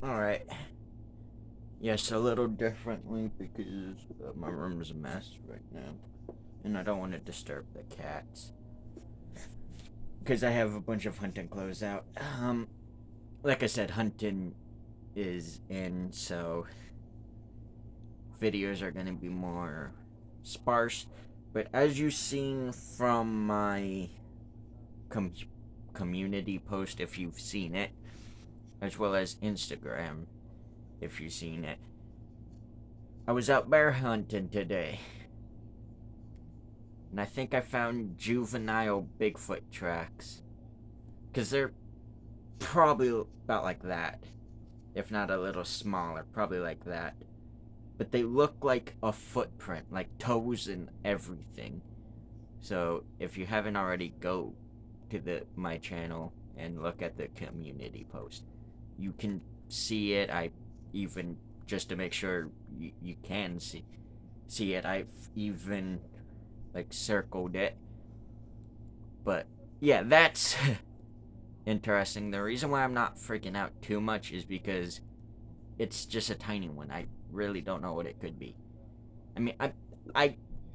Alright. Yes, a little differently because my room is a mess right now. And I don't want to disturb the cats. Because I have a bunch of hunting clothes out. Like I said, hunting is in, so videos are going to be more sparse. But as you've seen from my community post, if you've seen it, as well as Instagram, if you've seen it, I was out bear hunting today. And I think I found juvenile Bigfoot tracks. Because they're probably about like that. If not a little smaller, probably like that. But they look like a footprint, like toes and everything. So if you haven't already, go to my channel and look at the community post. You can see it. I even, just to make sure you can see it, I've even like circled it. But yeah, that's interesting. The reason why I'm not freaking out too much is because it's just a tiny one. I really don't know what it could be. I mean, I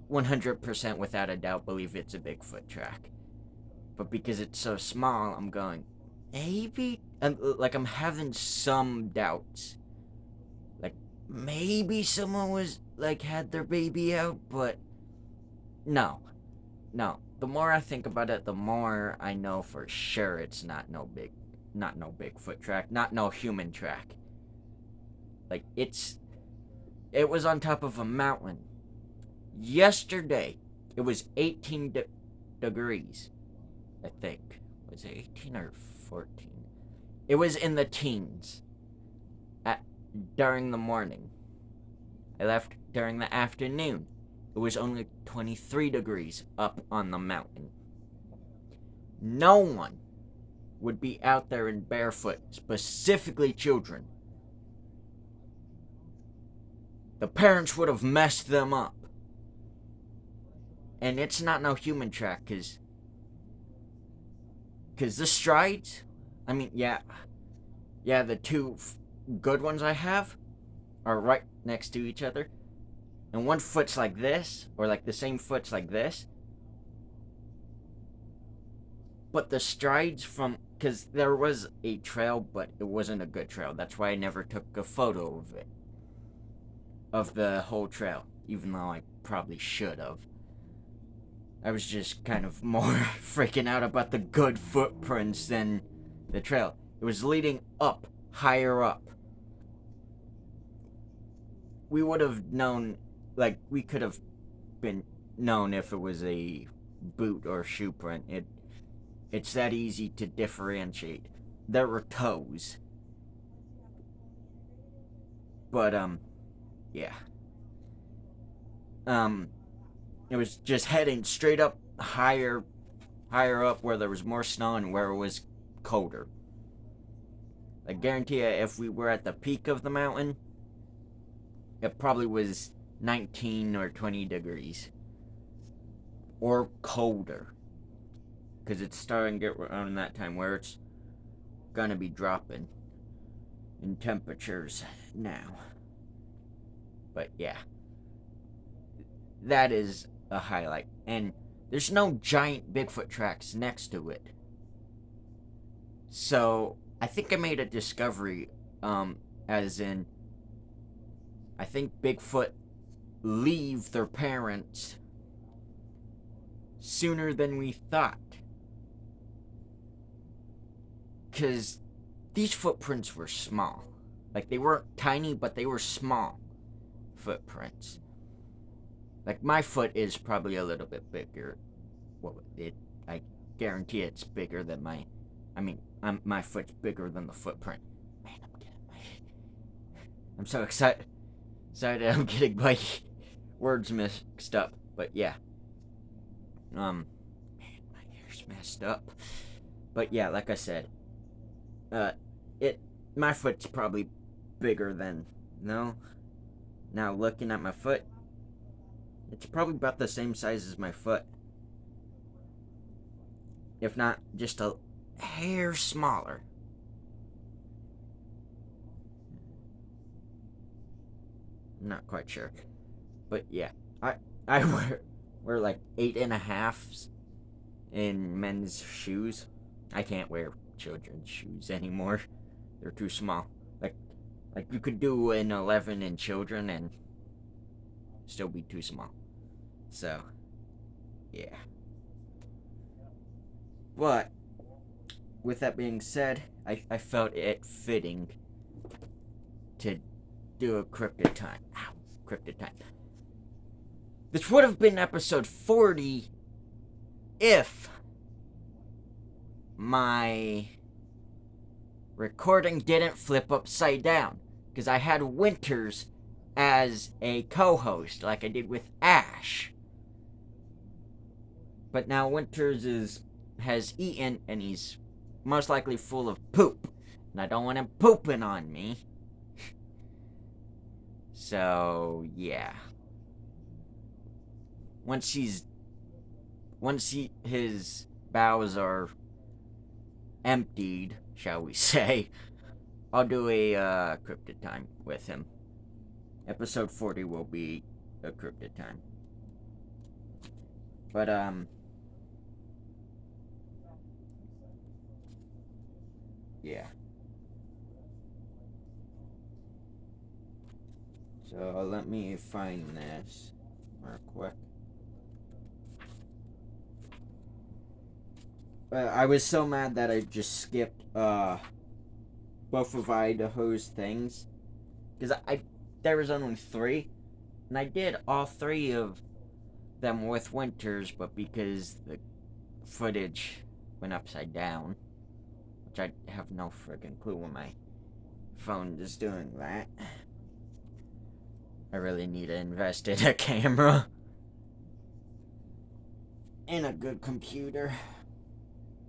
100% without a doubt believe it's a Bigfoot track. But because it's so small, I'm going, maybe? And, like, I'm having some doubts. Like, maybe someone was, like, had their baby out, but no. No. The more I think about it, the more I know for sure it's not no Bigfoot track, not no human track. Like, it was on top of a mountain. Yesterday, it was 18 degrees, I think. Was it 18 or 14? It was in the teens during the morning. I left during the afternoon. It was only 23 degrees up on the mountain. No one would be out there in barefoot, specifically children. The parents would have messed them up. And it's not no human track, because the strides, I mean, yeah, the two good ones I have are right next to each other. And one foot's like this, or like the same foot's like this. But the strides from, because there was a trail, but it wasn't a good trail. That's why I never took a photo of it. Of the whole trail, even though I probably should have. I was just kind of more freaking out about the good footprints than the trail. It was leading up, higher up. We would have known, like, we could have been known if it was a boot or shoe print. It's that easy to differentiate. There were toes. But, yeah. It was just heading straight up higher up where there was more snow and where it was colder. I guarantee you, if we were at the peak of the mountain, it probably was 19 or 20 degrees. Or colder. Because it's starting to get around that time where it's gonna be dropping in temperatures now. But yeah. That is a highlight. And there's no giant Bigfoot tracks next to it. So I think I made a discovery, as in, I think Bigfoot leave their parents sooner than we thought. Because these footprints were small. Like, they weren't tiny, but they were small footprints. Like, my foot is probably a little bit bigger. Well, I guarantee it's bigger than my foot's bigger than the footprint. Man, I'm so excited. I'm getting my words mixed up. But yeah. Man, my hair's messed up. But yeah, like I said, my foot's probably bigger than, no? Now looking at my foot, it's probably about the same size as my foot. If not just a hair smaller. not quite sure. But yeah, I wear like 8.5s in men's shoes. I can't wear children's shoes anymore. They're too small. Like you could do an 11 in children and still be too small. So, yeah. But with that being said, I felt it fitting to do a cryptid time. Ow, cryptid time. This would have been episode 40 if my recording didn't flip upside down. Because I had Winters as a co-host, like I did with Ash. But now Winters has eaten, and he's most likely full of poop. And I don't want him pooping on me. So, yeah. Once his bowels are emptied, shall we say, I'll do a cryptid time with him. Episode 40 will be a cryptid time. But, yeah. So, let me find this real quick. I was so mad that I just skipped, both of Idaho's things. Because there was only 3. And I did all 3 of them with Winters, but because the footage went upside down, which I have no friggin' clue when my phone is doing that. I really need to invest in a camera and a good computer.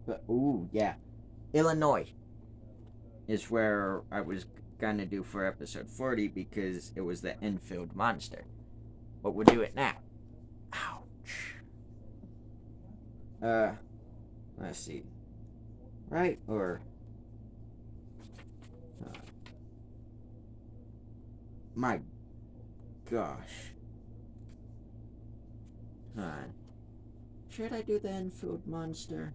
But ooh, yeah, Illinois is where I was gonna do for episode 40 because it was the Enfield monster. But we'll do it now. Ouch. Let's see. Right or my gosh. Should I do the Enfield monster?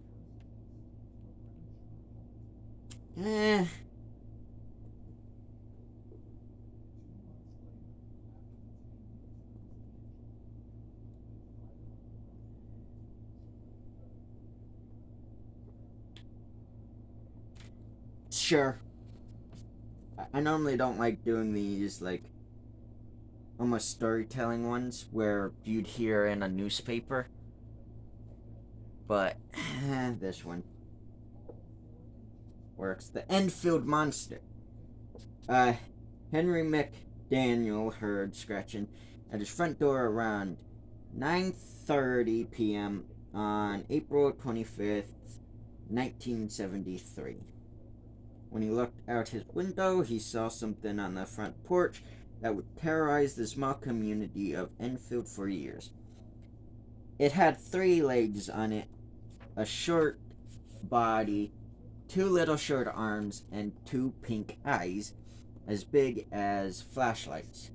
Sure. I normally don't like doing these, like, almost storytelling ones where you'd hear in a newspaper. But this one works. The Enfield monster. Henry McDaniel heard scratching at his front door around 9:30 p.m. on April 25th, 1973. When he looked out his window, he saw something on the front porch that would terrorize the small community of Enfield for years. It had 3 legs on it, a short body, 2 little short arms, and 2 pink eyes as big as flashlights.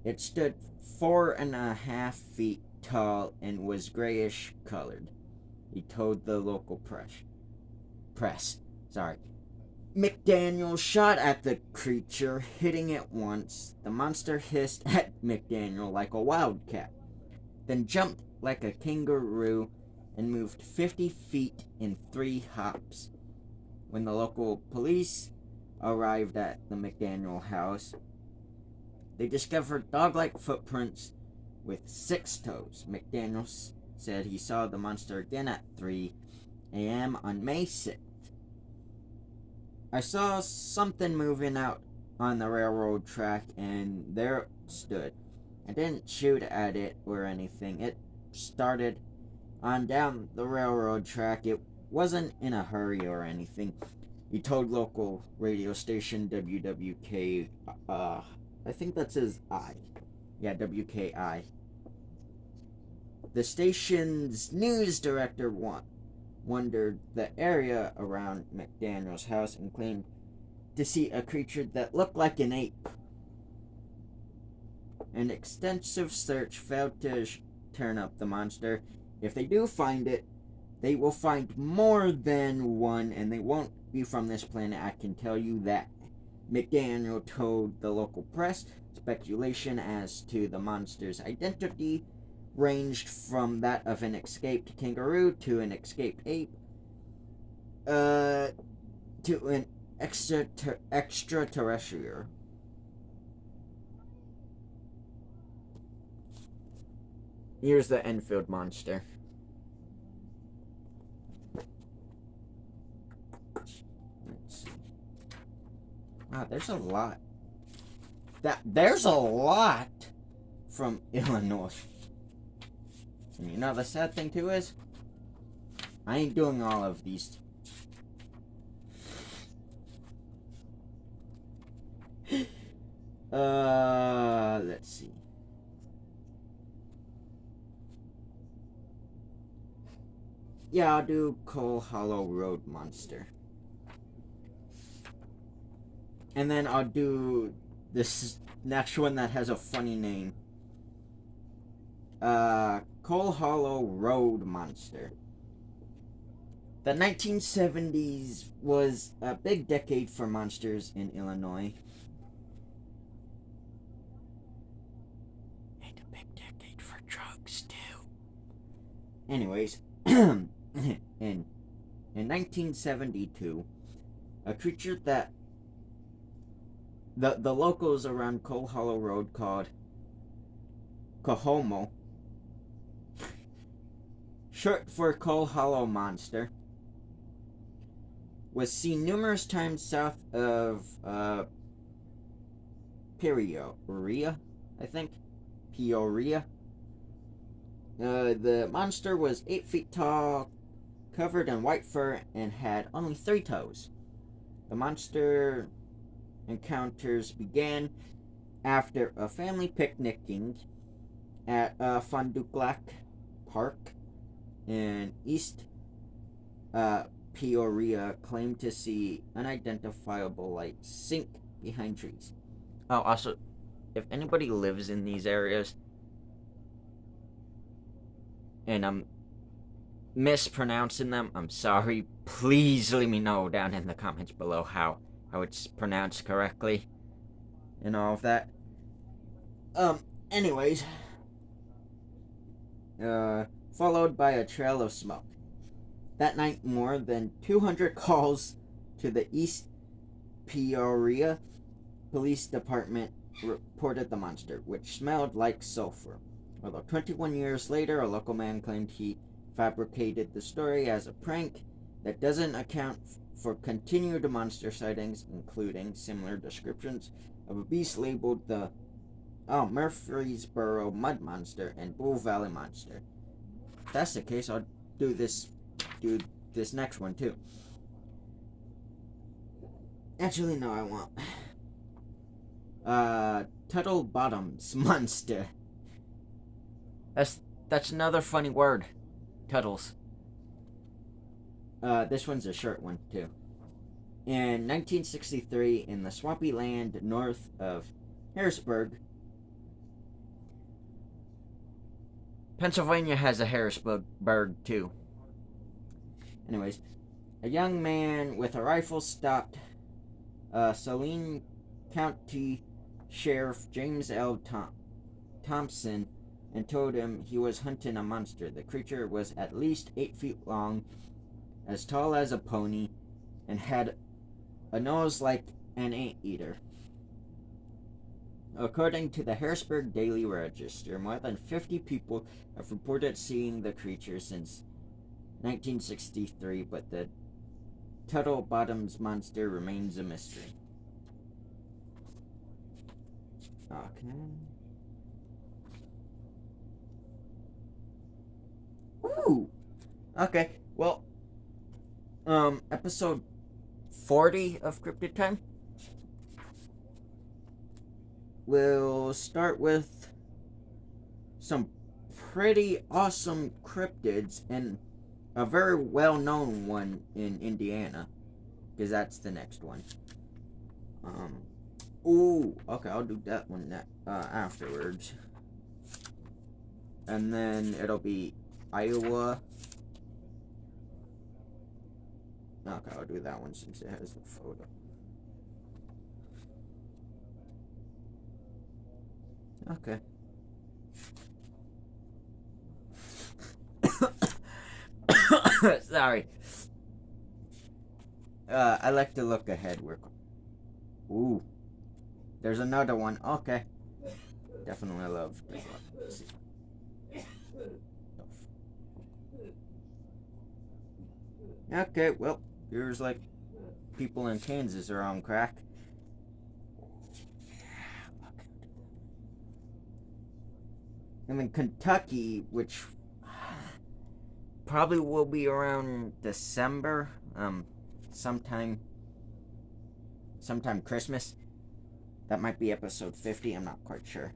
It stood 4.5 feet tall and was grayish colored, he told the local press. McDaniel shot at the creature, hitting it once. The monster hissed at McDaniel like a wildcat, then jumped like a kangaroo and moved 50 feet in 3 hops. When the local police arrived at the McDaniel house, they discovered dog-like footprints with 6 toes. McDaniel said he saw the monster again at 3 a.m. on May 6th. I saw something moving out on the railroad track, and there it stood. I didn't shoot at it or anything. It started on down the railroad track. It wasn't in a hurry or anything. He told local radio station WWK, I think that says I. Yeah, WKI. The station's news director wandered the area around McDaniel's house and claimed to see a creature that looked like an ape. An extensive search failed to turn up the monster. If they do find it, they will find more than one, and they won't be from this planet, I can tell you that. McDaniel told the local press. Speculation as to the monster's identity ranged from that of an escaped kangaroo to an escaped ape, to an extraterrestrial. Here's the Enfield monster. Let's see. Wow, there's a lot. There's a lot from Illinois. And you know the sad thing too is, I ain't doing all of these. Let's see. Yeah, I'll do Coal Hollow Road Monster. And then I'll do this next one that has a funny name. Coal Hollow Road Monster. The 1970s was a big decade for monsters in Illinois. And a big decade for drugs, too. Anyways, in 1972, a creature that the locals around Coal Hollow Road called Cohomo, short for Coal Hollow Monster, was seen numerous times south of Peoria, I think. Peoria. The monster was 8 feet tall, covered in white fur, and had only 3 toes. The monster encounters began after a family picnicking at Fond du Lac Park in East Peoria claimed to see unidentifiable light sink behind trees. Oh, also, if anybody lives in these areas and I'm mispronouncing them, I'm sorry. Please let me know down in the comments below how it's pronounced correctly and all of that. Anyways, followed by a trail of smoke. That night, more than 200 calls to the East Peoria Police Department reported the monster, which smelled like sulfur. Although 21 years later, a local man claimed he fabricated the story as a prank that doesn't account for continued monster sightings, including similar descriptions of a beast labeled the Murfreesboro Mud Monster and Bull Valley Monster. If that's the case, I'll do this next one too. Actually, no, I won't. Tuttle Bottoms Monster. That's another funny word. Tuttles. This one's a short one too. In 1963, in the swampy land north of Harrisburg, Pennsylvania has a Harrisburg too. Anyways, a young man with a rifle stopped Saline County Sheriff James L. Thompson and told him he was hunting a monster. The creature was at least 8 feet long, as tall as a pony, and had a nose like an anteater. According to the Harrisburg Daily Register, more than 50 people have reported seeing the creature since 1963, but the Tuttle Bottoms Monster remains a mystery. Okay. Ooh! Okay, well, episode 40 of Cryptid Time. We'll start with some pretty awesome cryptids and a very well-known one in Indiana, because that's the next one. Ooh, okay, I'll do that one afterwards. And then it'll be Iowa. Okay, I'll do that one since it has the photo. Okay. Sorry. I like to look ahead. Ooh. There's another one. Okay. Definitely love this one. Okay, well, here's like people in Kansas are on crack. I'm in Kentucky, which probably will be around December. Sometime Christmas. That might be episode 50. I'm not quite sure.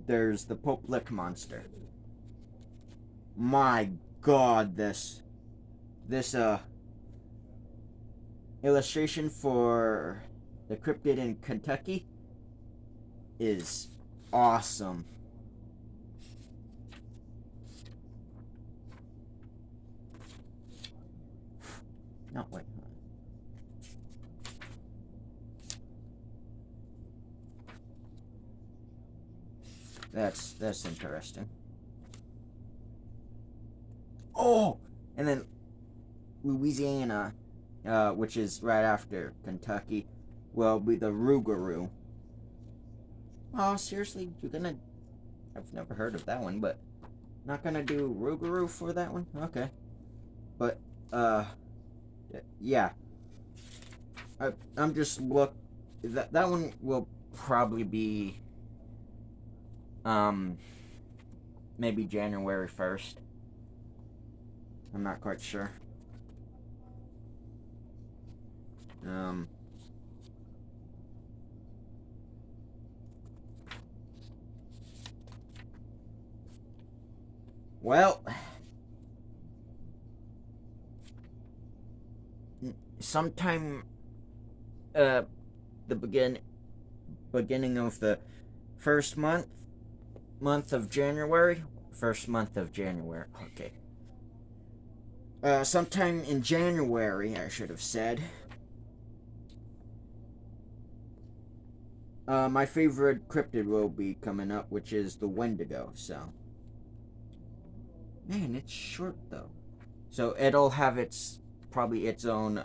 There's the Pope Lick monster. My God, this illustration for the Cryptid in Kentucky is awesome. No, wait. That's interesting. Oh, and then Louisiana, which is right after Kentucky, will be the Rougarou. Oh, seriously, you're gonna? I've never heard of that one, but not gonna do Rougarou for that one. Okay, but yeah, I'm just that one will probably be maybe January 1st. I'm not quite sure. Well, sometime the beginning of the first month of January. First month of January. Okay. Sometime in January, I should have said. My favorite cryptid will be coming up, which is the Wendigo. So, man, it's short though. So it'll have probably its own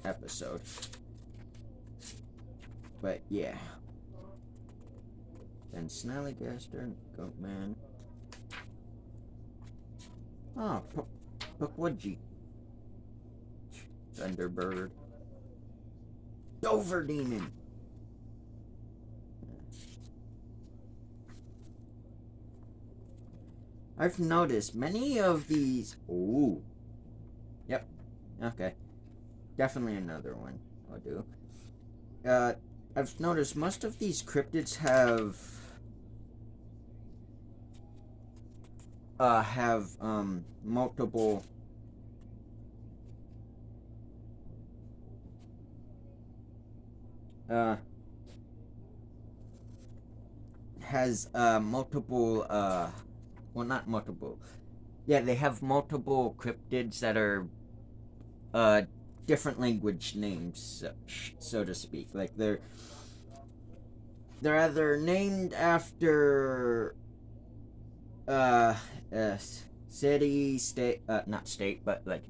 episode. But yeah. Then Snallygaster, Goatman. Oh, Pukwudgie. Thunderbird. Dover Demon. I've noticed many of these. Ooh. Yep. Okay. Definitely another one I'll do. I've noticed most of these cryptids have multiple has multiple well, not multiple. Yeah, they have multiple cryptids that are different language names, so to speak. Like they're either named after city, state, not state, but like,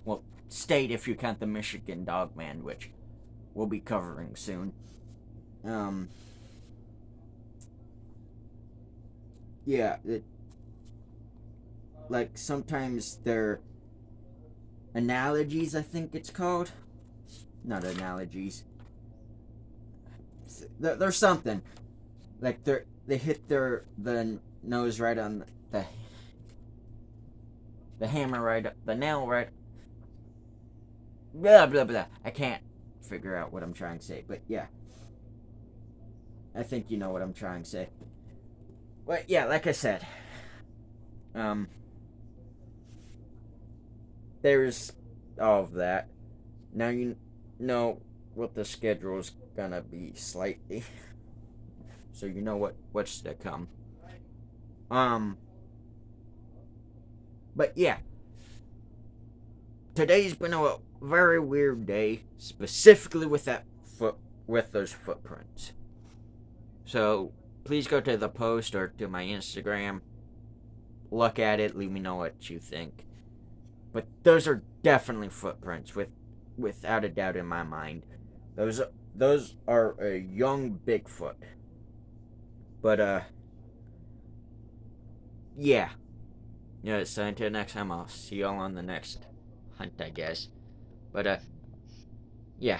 well, state if you count the Michigan Dogman, which we'll be covering soon. Yeah, like sometimes they're analogies, I think it's called. Not analogies. There's something like they hit the nose right on the hammer right up the nail right. Blah blah blah. I can't figure out what I'm trying to say, but yeah, I think you know what I'm trying to say. But yeah, like I said, there's all of that. Now you know what the schedule's gonna be slightly, so you know what's to come. Um, but yeah, today's been a very weird day, specifically with those footprints. So please go to the post or to my Instagram, look at it, leave me know what you think. But those are definitely footprints, without a doubt in my mind. Those are a young Bigfoot. But yeah. Yeah, so until next time, I'll see y'all on the next hunt, I guess. But yeah.